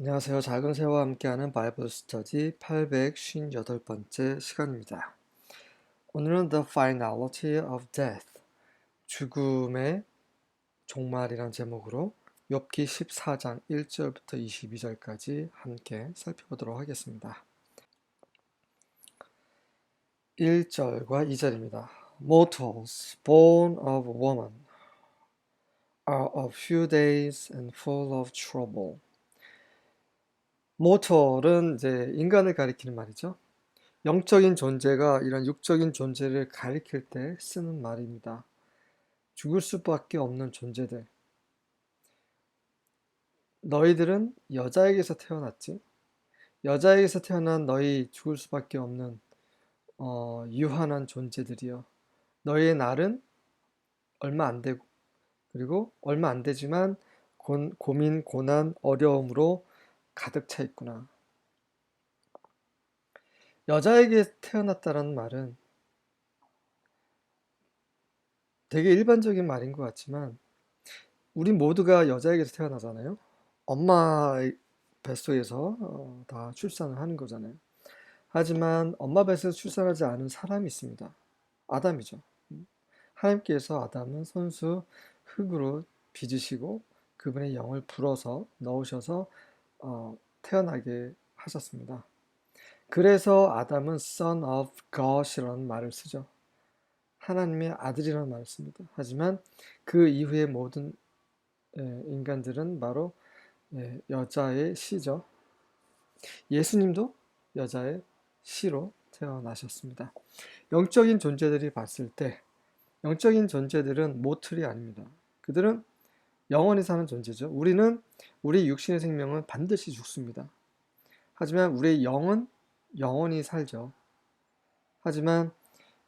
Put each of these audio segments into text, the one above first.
안녕하세요. 작은 새와 함께하는 바이블 스터디 858번째 시간입니다. 오늘은 The Finality of Death, 죽음의 종말이란 제목으로 욥기 14장 1절부터 22절까지 함께 살펴보도록 하겠습니다. 1절과 2절입니다. Mortals born of woman are of few days and full of trouble. mortal은 이제 인간을 가리키는 말이죠. 영적인 존재가 이런 육적인 존재를 가리킬 때 쓰는 말입니다. 죽을 수밖에 없는 존재들. 너희들은 여자에게서 태어났지? 여자에게서 태어난 너희 죽을 수밖에 없는 유한한 존재들이여. 너희의 날은 얼마 안 되고 그리고 얼마 안 되지만 고민, 고난, 어려움으로 가득 차 있구나. 여자에게 태어났다는 말은 되게 일반적인 말인 것 같지만 우리 모두가 여자에게서 태어나잖아요. 엄마 뱃속에서 다 출산을 하는 거잖아요. 하지만 엄마 뱃에서 출산하지 않은 사람이 있습니다. 아담이죠. 하나님께서 아담은 손수 흙으로 빚으시고 그분의 영을 불어서 넣으셔서 태어나게 하셨습니다. 그래서 아담은 Son of God이라는 말을 쓰죠. 하나님의 아들이라는 말을 씁니다. 하지만 그 이후의 모든 인간들은 바로 여자의 씨죠. 예수님도 여자의 씨로 태어나셨습니다. 영적인 존재들이 봤을 때 영적인 존재들은 모틀이 아닙니다. 그들은 영원히 사는 존재죠. 우리 육신의 생명은 반드시 죽습니다. 하지만 우리의 영은 영원히 살죠. 하지만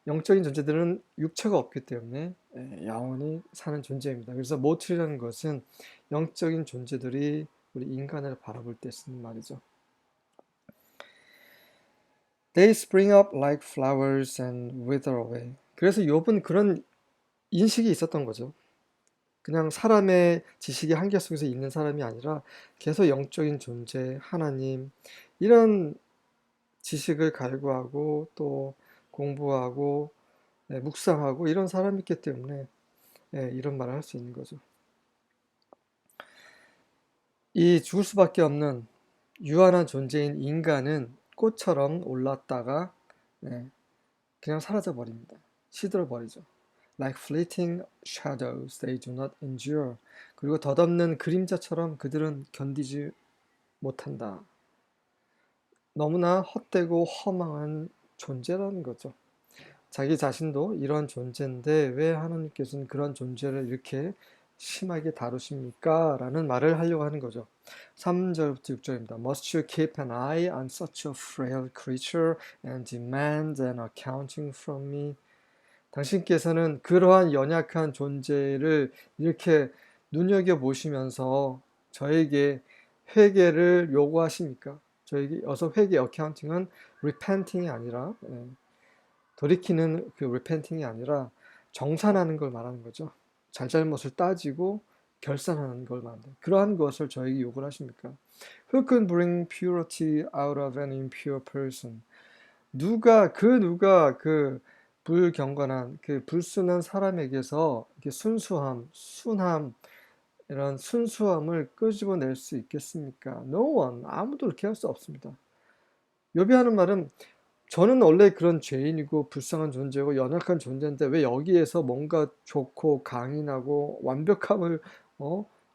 영적인 존재들은 육체가 없기 때문에 영원히 사는 존재입니다. 그래서 모틀이라는 것은 영적인 존재들이 우리 인간을 바라볼 때 쓰는 말이죠. They spring up like flowers and wither away. 그래서 욥은 그런 인식이 있었던 거죠. 그냥 사람의 지식의 한계 속에서 있는 사람이 아니라 계속 영적인 존재, 하나님 이런 지식을 갈구하고 또 공부하고 묵상하고 이런 사람이기 때문에 이런 말을 할 수 있는 거죠. 이 죽을 수밖에 없는 유한한 존재인 인간은 꽃처럼 올랐다가 그냥 사라져 버립니다. 시들어 버리죠. Like fleeting shadows, they do not endure. 그리고 덧없는 그림자처럼 그들은 견디지 못한다. 너무나 헛되고 허망한 존재라는 거죠. 자기 자신도 이런 존재인데 왜 하나님께서는 그런 존재를 이렇게 심하게 다루십니까? 라는 말을 하려고 하는 거죠. 3절부터 6절입니다. Must you keep an eye on such a frail creature and demand an accounting from me? 당신께서는 그러한 연약한 존재를 이렇게 눈여겨보시면서 저에게 회개를 요구하십니까? 저에게 어서 회개, 어카운팅은 repenting이 아니라 돌이키는 그 repenting이 아니라 정산하는 걸 말하는 거죠. 잘잘못을 따지고 결산하는 걸 말합니다. 그러한 것을 저에게 요구를 하십니까? Who can bring purity out of an impure person? 누가 그 불경건한 그 불순한 사람에게서 이렇게 순수함, 순함 이런 순수함을 끄집어낼 수 있겠습니까? No one, 아무도 그렇게 할 수 없습니다. 욥이 하는 말은 저는 원래 그런 죄인이고 불쌍한 존재고 연약한 존재인데 왜 여기에서 뭔가 좋고 강인하고 완벽함을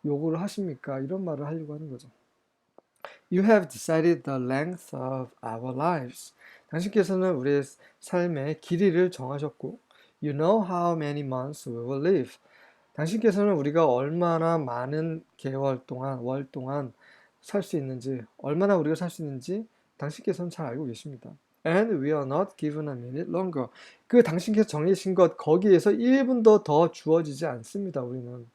요구를 하십니까? 이런 말을 하려고 하는 거죠. You have decided the length of our lives. 당신께서는 우리의 삶의 길이를 정하셨고 You know how many months we will live. 당신께서는 우리가 얼마나 많은 개월 동안, 월 동안 살 수 있는지, 얼마나 우리가 살 수 있는지 당신께서는 잘 알고 계십니다. And we are not given a minute longer. 그 당신께서 정해진 것 거기에서 1분도 더 주어지지 않습니다. 우리는.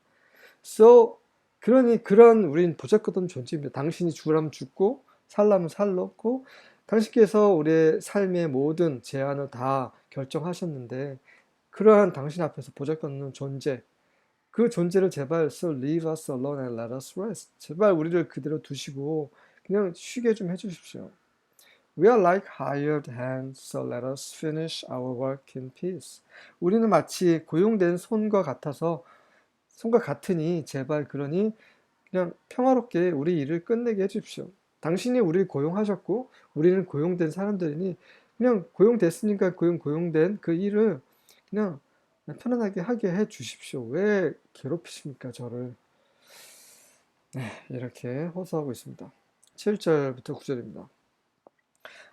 So 그러니 그런 우린 보잘것없는 존재입니다. 당신이 죽으라면 죽고 살라면 살렀고 당신께서 우리의 삶의 모든 제한을 다 결정하셨는데 그러한 당신 앞에서 보잘것없는 존재 그 존재를 제발 So leave us alone and let us rest. 제발 우리를 그대로 두시고 그냥 쉬게 좀 해주십시오. We are like hired hands, so let us finish our work in peace. 우리는 마치 고용된 손과 같으니 제발 그러니 그냥 평화롭게 우리 일을 끝내게 해주십시오. 당신이 우리를 고용하셨고 우리는 고용된 사람들이니 그냥 고용됐으니까 고용된 그 일을 그냥 편안하게 하게 해 주십시오. 왜 괴롭히십니까, 저를? 네, 이렇게 호소하고 있습니다. 7절부터 9절입니다.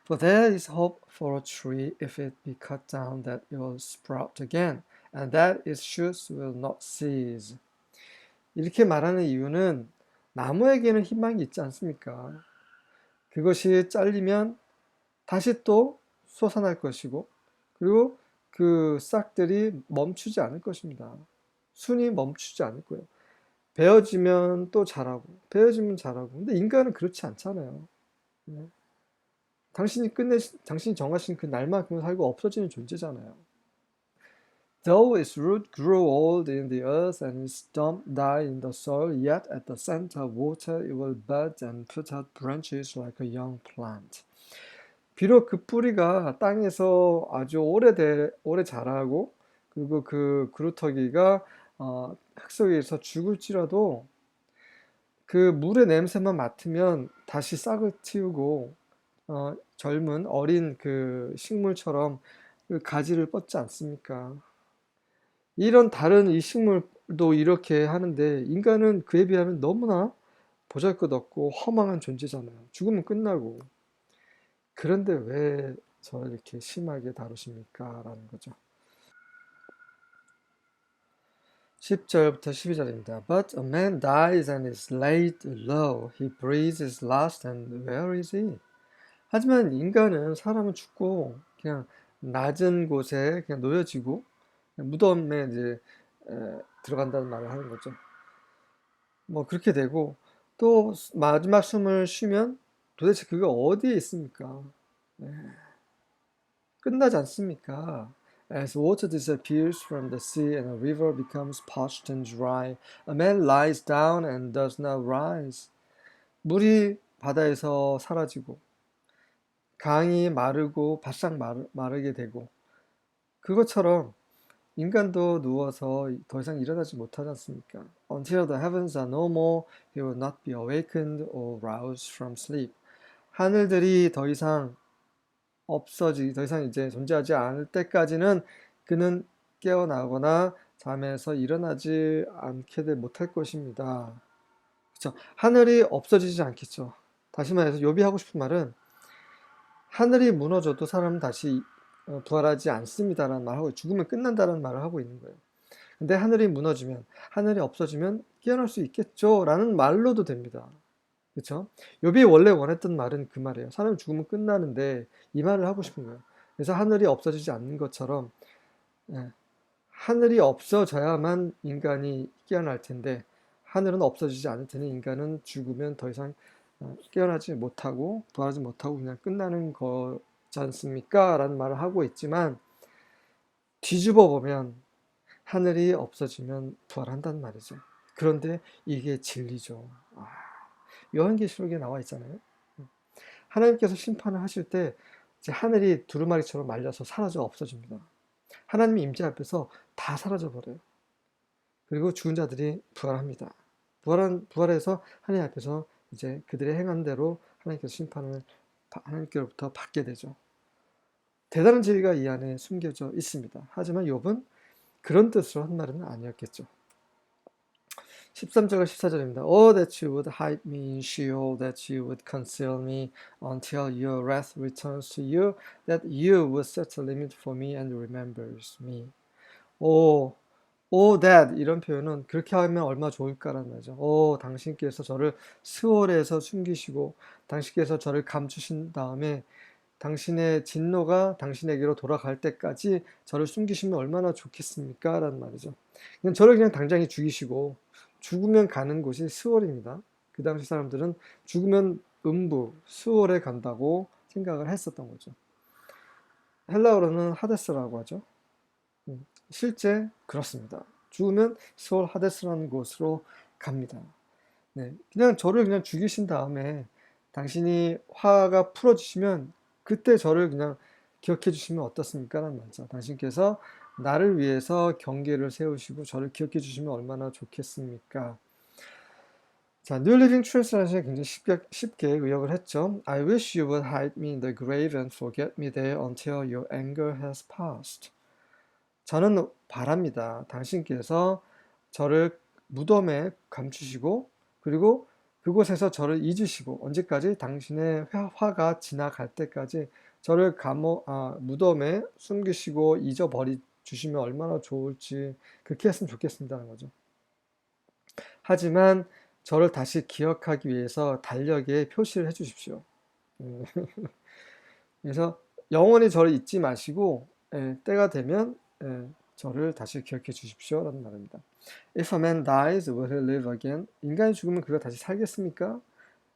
For there is hope for a tree if it be cut down that it will sprout again, and that its shoots will not cease. 이렇게 말하는 이유는 나무에게는 희망이 있지 않습니까? 그것이 잘리면 다시 또 솟아날 것이고, 그리고 그 싹들이 멈추지 않을 것입니다. 순이 멈추지 않을 거예요. 베어지면 또 자라고, 베어지면 자라고. 근데 인간은 그렇지 않잖아요. 네. 당신이 정하신 그 날만큼 살고 없어지는 존재잖아요. Though its root grew old in the earth and its stump die in the soil, yet at the center of water it will bud and put out branches like a young plant. 비록 그 뿌리가 땅에서 아주 오래 자라고, 그리고 그 그루터기가 흙 속에서 죽을지라도 그 물의 냄새만 맡으면 다시 싹을 틔우고 젊은 어린 그 식물처럼 그 가지를 뻗지 않습니까? 이런 다른 이 식물도 이렇게 하는데 인간은 그에 비하면 너무나 보잘것없고 허망한 존재잖아요. 죽으면 끝나고. 그런데 왜 저를 이렇게 심하게 다루십니까? 라는 거죠. 10절부터 12절입니다. But a man dies and is laid low. He breathes his last and where is he? 하지만 사람은 죽고 그냥 낮은 곳에 그냥 놓여지고 무덤에 이제 들어간다는 말을 하는 거죠. 뭐 그렇게 되고 또 마지막 숨을 쉬면 도대체 그가 어디에 있습니까? 네, 끝나지 않습니까? As water disappears from the sea and a river becomes parched and dry, a man lies down and does not rise. 물이 바다에서 사라지고 강이 마르고 바싹 마르게 되고 그것처럼 인간도 누워서 더 이상 일어나지 못하지 않습니까? Until the heavens are no more, he will not be awakened or roused from sleep. 하늘들이 더 이상 이제 존재하지 않을 때까지는 그는 깨어나거나 잠에서 일어나지 않게 못할 것입니다. 그렇죠? 하늘이 없어지지 않겠죠. 다시 말해서 욥이 하고 싶은 말은 하늘이 무너져도 사람은 다시 부활하지 않습니다라는 말을 하고 죽으면 끝난다는 말을 하고 있는 거예요. 근데 하늘이 없어지면 깨어날 수 있겠죠라는 말로도 됩니다. 그렇죠? 욥이 원래 원했던 말은 그 말이에요. 사람이 죽으면 끝나는데 이 말을 하고 싶은 거예요. 그래서 하늘이 없어지지 않는 것처럼 예, 하늘이 없어져야만 인간이 깨어날 텐데 하늘은 없어지지 않을 테니 인간은 죽으면 더 이상 깨어나지 못하고 부활하지 못하고 그냥 끝나는 거지 않습니까? 라는 말을 하고 있지만 뒤집어 보면 하늘이 없어지면 부활한단 말이죠. 그런데 이게 진리죠. 요한계시록에 나와 있잖아요. 하나님께서 심판을 하실 때 이제 하늘이 두루마리처럼 말려서 사라져 없어집니다. 하나님 임재 앞에서 다 사라져 버려요. 그리고 죽은 자들이 부활합니다. 부활해서 하나님 앞에서 이제 그들의 행한 대로 하나님께서 심판을 하나님께로부터 받게 되죠. 대단한 진리가 이 안에 숨겨져 있습니다. 하지만 욥은 그런 뜻으로 한 말은 아니었겠죠. 13절과 14절입니다. Oh, that you would hide me in Sheol, that you would conceal me until your wrath returns to you, that you would set a limit for me and remembers me. 오, that 이런 표현은 그렇게 하면 얼마나 좋을까라는 말이죠. 당신께서 저를 스월에서 숨기시고 당신께서 저를 감추신 다음에 당신의 진노가 당신에게로 돌아갈 때까지 저를 숨기시면 얼마나 좋겠습니까? 라는 말이죠. 저를 그냥 당장에 죽이시고 죽으면 가는 곳이 스월입니다. 그 당시 사람들은 죽으면 스월에 간다고 생각을 했었던 거죠. 헬라어로는 하데스라고 하죠. 실제 그렇습니다. 죽으면 스월 하데스라는 곳으로 갑니다. 네, 그냥 저를 그냥 죽이신 다음에 당신이 화가 풀어지시면 그때 저를 그냥 기억해 주시면 어떻습니까? 라는 말이죠. 당신께서 나를 위해서 경계를 세우시고 저를 기억해 주시면 얼마나 좋겠습니까? 자, New Living Translation이 굉장히 쉽게 의역을 했죠. I wish you would hide me in the grave and forget me there until your anger has passed. 저는 바랍니다. 당신께서 저를 무덤에 감추시고 그리고 그곳에서 저를 잊으시고 언제까지 당신의 화가 지나갈 때까지 저를 무덤에 숨기시고 잊어버리 주시면 얼마나 좋을지 그렇게 했으면 좋겠습니다는 거죠. 하지만 저를 다시 기억하기 위해서 달력에 표시를 해 주십시오. 그래서 영원히 저를 잊지 마시고 때가 되면 저를 다시 기억해 주십시오 라는 말입니다. If a man dies, will he live again? 인간이 죽으면 그가 다시 살겠습니까?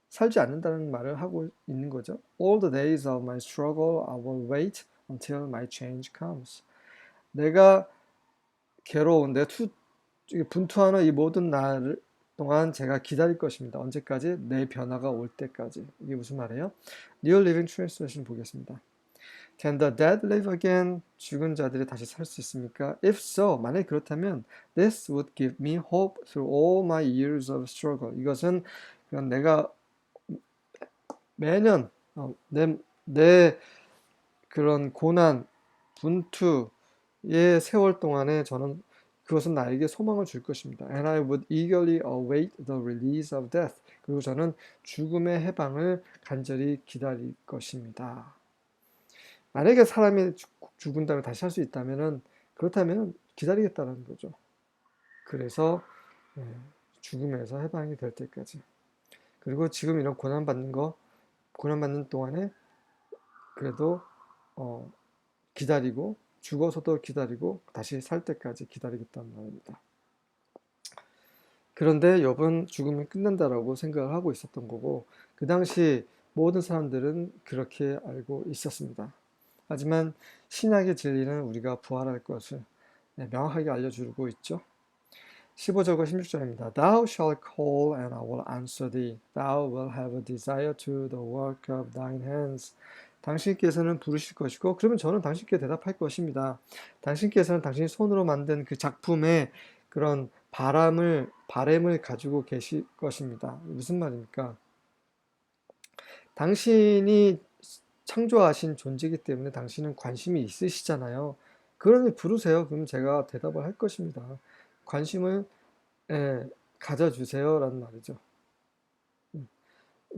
살지 않는다는 말을 하고 있는 거죠. All the days of my struggle, I will wait until my change comes. 내가 괴로운, 분투하는 이 모든 날 동안 제가 기다릴 것입니다. 언제까지? 내 변화가 올 때까지. 이게 무슨 말이에요? New Living Translation 보겠습니다. Can the dead live again? 죽은 자들이 다시 살 수 있습니까? If so, 만약 그렇다면 This would give me hope through all my years of struggle. 이것은 그냥 내가 매년 내 그런 고난, 분투의 세월 동안에 저는 그것은 나에게 소망을 줄 것입니다. And I would eagerly await the release of death. 그리고 저는 죽음의 해방을 간절히 기다릴 것입니다. 만약에 사람이 죽은 다음에 다시 살 수 있다면은 그렇다면 기다리겠다는 거죠. 그래서 죽음에서 해방이 될 때까지. 그리고 지금 이런 고난받는 동안에 그래도 기다리고 죽어서도 기다리고 다시 살 때까지 기다리겠다는 말입니다. 그런데 욥은 죽음이 끝난다라고 생각을 하고 있었던 거고 그 당시 모든 사람들은 그렇게 알고 있었습니다. 하지만 신약의 진리는 우리가 부활할 것을 명확하게 알려주고 있죠. 15절과 16절입니다. Thou shalt call and I will answer thee. Thou will have a desire to the work of thine hands. 당신께서는 부르실 것이고 그러면 저는 당신께 대답할 것입니다. 당신께서는 당신이 손으로 만든 그 작품의 그런 바람을 가지고 계실 것입니다. 무슨 말입니까? 당신이 창조하신 존재이기 때문에 당신은 관심이 있으시잖아요. 그러니 부르세요. 그럼 제가 대답을 할 것입니다. 관심을 가져주세요 라는 말이죠.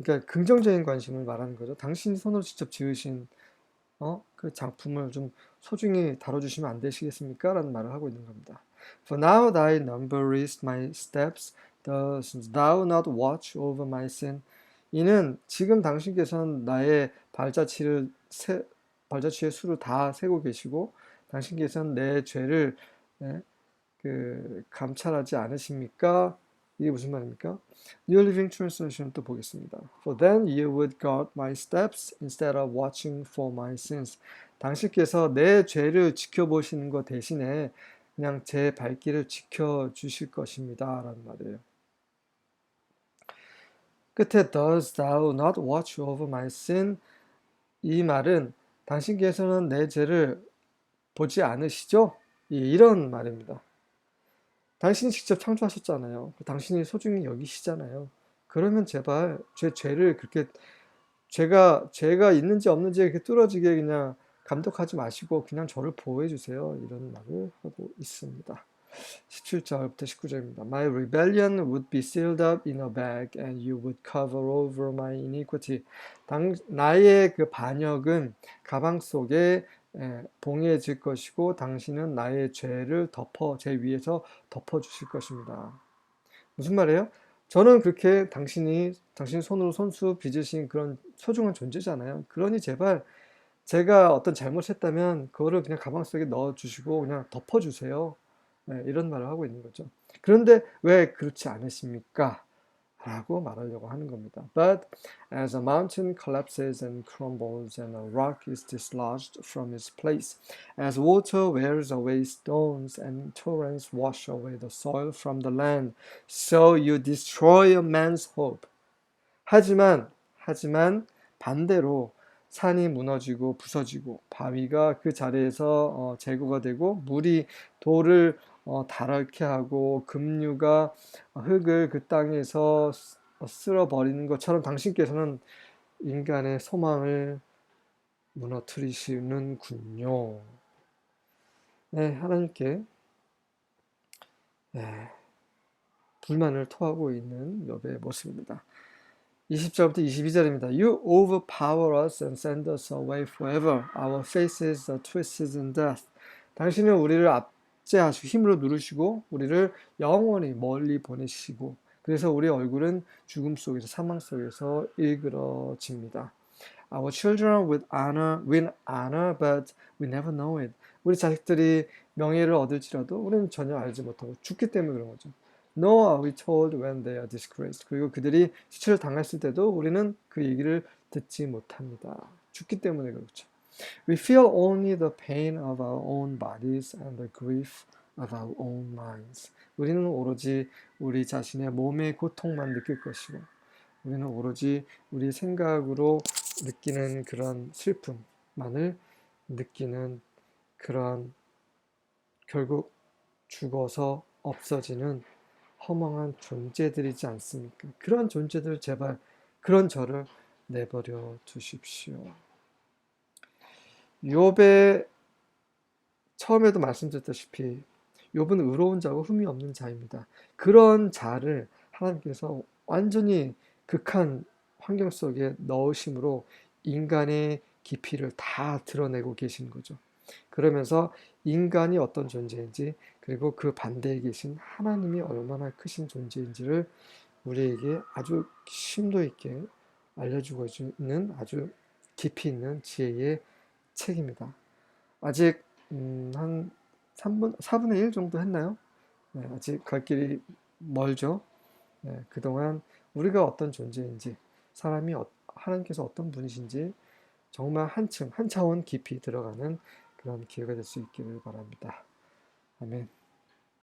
그러니까 긍정적인 관심을 말하는 거죠. 당신이 손으로 직접 지으신 그 작품을 좀 소중히 다뤄주시면 안 되시겠습니까? 라는 말을 하고 있는 겁니다. For now thy number is my steps, dost thou not watch over my sin? 이는 지금 당신께서는 나의 발자취의 수를 다 세고 계시고 당신께서는 내 죄를 감찰하지 않으십니까? 이게 무슨 말입니까? New Living Translation 또 보겠습니다. For then you would guard my steps instead of watching for my sins. 당신께서 내 죄를 지켜보시는 것 대신에 그냥 제 발길을 지켜주실 것입니다. 라는 말이에요. 끝에 does thou not watch over my sin? 이 말은 당신께서는 내 죄를 보지 않으시죠? 이런 말입니다. 당신이 직접 창조하셨잖아요. 당신이 소중히 여기시잖아요. 그러면 제발 제 죄를 그렇게 죄가 있는지 없는지 이렇게 뚫어지게 그냥 감독하지 마시고 그냥 저를 보호해 주세요. 이런 말을 하고 있습니다. 17절부터 19절입니다. My rebellion would be sealed up in a bag and you would cover over my iniquity. 나의 그 반역은 가방 속에 봉해질 것이고 당신은 나의 죄를 제 위에서 덮어주실 것입니다. 무슨 말이에요? 저는 그렇게 당신 손으로 손수 빚으신 그런 소중한 존재잖아요. 그러니 제발 제가 어떤 잘못했다면 그거를 그냥 가방 속에 넣어주시고 그냥 덮어주세요. 이런 말을 하고 있는 거죠. 그런데 왜 그렇지 않으십니까? 라고 말하려고 하는 겁니다. But as a mountain collapses and crumbles and a rock is dislodged from its place, as water wears away stones and torrents wash away the soil from the land, so you destroy a man's hope. 하지만 하지만 반대로 산이 무너지고 부서지고 바위가 그 자리에서 제거가 되고 물이 돌을 닳게 하고 급류가 흙을 그 땅에서 쓸어버리는 것처럼 당신께서는 인간의 소망을 무너뜨리시는군요. 네, 하나님께 네, 불만을 토하고 있는 욥의 모습입니다. 20절부터 22절입니다. You overpower us and send us away forever. Our faces are twisted in death. 당신은 우리를 압제하시고 힘으로 누르시고 우리를 영원히 멀리 보내시고 그래서 우리 얼굴은 죽음 속에서 사망 속에서 일그러집니다. Our children win honor, but we never know it. 우리 자식들이 명예를 얻을지라도 우리는 전혀 알지 못하고 죽기 때문에 그런 거죠. Nor are we told when they are disgraced. 그리고 그들이 시체를 당했을 때도 우리는 그 얘기를 듣지 못합니다. 죽기 때문에 그렇죠. We feel only the pain of our own bodies and the grief of our own minds. 우리는 오로지 우리 자신의 몸의 고통만 느낄 것이고 우리는 오로지 우리 생각으로 느끼는 그런 슬픔만을 느끼는 그런 결국 죽어서 없어지는 허망한 존재들이지 않습니까? 그런 존재들 제발 그런 저를 내버려 두십시오. 욥의 처음에도 말씀드렸다시피 욥은 의로운 자고 흠이 없는 자입니다. 그런 자를 하나님께서 완전히 극한 환경 속에 넣으심으로 인간의 깊이를 다 드러내고 계신 거죠. 그러면서 인간이 어떤 존재인지 그리고 그 반대에 계신 하나님이 얼마나 크신 존재인지를 우리에게 아주 심도 있게 알려주고 있는 아주 깊이 있는 지혜의 책입니다. 아직 한 4분의 1 정도 했나요? 네, 아직 갈 길이 멀죠. 네, 그동안 우리가 어떤 존재인지 사람이 하나님께서 어떤 분이신지 정말 한 차원 깊이 들어가는 그런 기회가 될 수 있기를 바랍니다. 아멘.